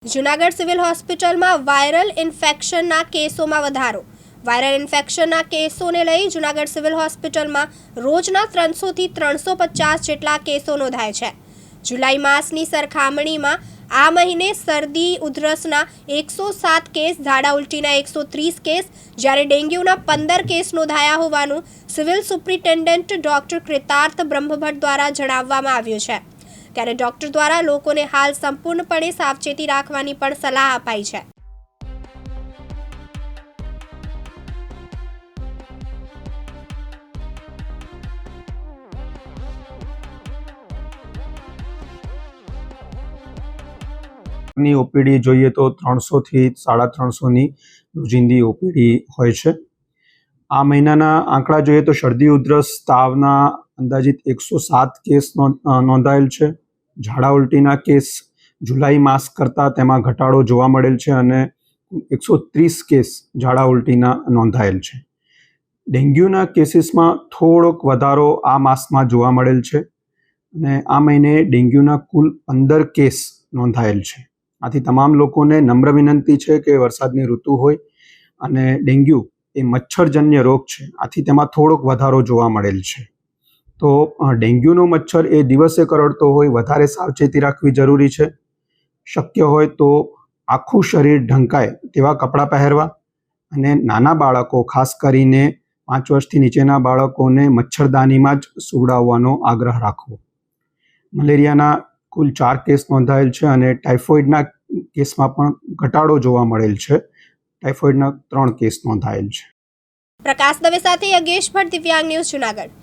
Junagadh civil હોસ્પિટલમાં viral ઇન્ફેક્શનના કેસોમાં વધારો। વાયરલ ઇન્ફેક્શનના કેસોને લઈ જૂનાગઢ સિવિલ હોસ્પિટલમાં રોજના 300થી 350 જેટલા કેસો નોંધાય છે। જુલાઈ માસની સરખામણીમાં આ મહિને શરદી ઉધરસના 107 કેસ, ઝાડા ઉલટીના 130 કેસ, જ્યારે ડેન્ગ્યુના 15 કેસ નોંધાયા હોવાનું સિવિલ સુપ્રિન્ટેન્ડન્ટ ડોક્ટર કૃતાર્થ બ્રહ્મભટ્ટ દ્વારા જણાવવામાં આવ્યું છે। ત્યારે ડોક્ટર દ્વારા લોકોને હાલ સંપૂર્ણપણે સાવચેતી રાખવાની પણ સલાહ અપાઈ છે। ની ઓપીડી જોઈએ તો 300 થી 350 ની રોજિંદી ઓપીડી હોય છે। આ મહિનાના આંકડા જોઈએ તો શરદી ઉધરસ તાવના અંદાજિત 107 કેસ નોંધાયેલ છે। ઝાડા ઉલટીના કેસ જુલાઈ માસ કરતાં તેમાં ઘટાડો જોવા મળેલ છે અને 130 કેસ ઝાડા ઉલટીના નોંધાયેલ છે। ડેન્ગ્યુના કેસીસમાં થોડોક વધારો આ માસમાં જોવા મળેલ છે અને આ મહિને ડેન્ગ્યુના કુલ 15 કેસ નોંધાયેલ છે। આથી તમામ લોકોને નમ્ર વિનંતી છે કે વરસાદની ઋતુ હોય અને ડેન્ગ્યુ એ મચ્છરજન્ય રોગ છે, આથી તેમાં થોડોક વધારો જોવા મળેલ છે। તો ડેન્ગ્યુનો મચ્છર એ દિવસે કરડતો હોય, વધારે સાવચેતી રાખવી જરૂરી છે। શક્ય હોય તો આખું શરીર ઢંકાય તેવા કપડાં પહેરવા અને નાના બાળકો, ખાસ કરીને 5 વર્ષથી નીચેના બાળકોને મચ્છરદાનીમાં જ સુવડાવવાનો આગ્રહ રાખવો। મલેરિયાના કુલ 4 કેસ નોંધાયેલ છે અને ટાઇફોઇડના કેસમાં પણ ઘટાડો જોવા મળેલ છે। ટાઇફોઇડના 3 કેસ નોંધાયેલ છે। પ્રકાશ દવે સાથે યોગેશ ભટ્ટ, દિવ્યાંગ ન્યૂઝ, જૂનાગઢ।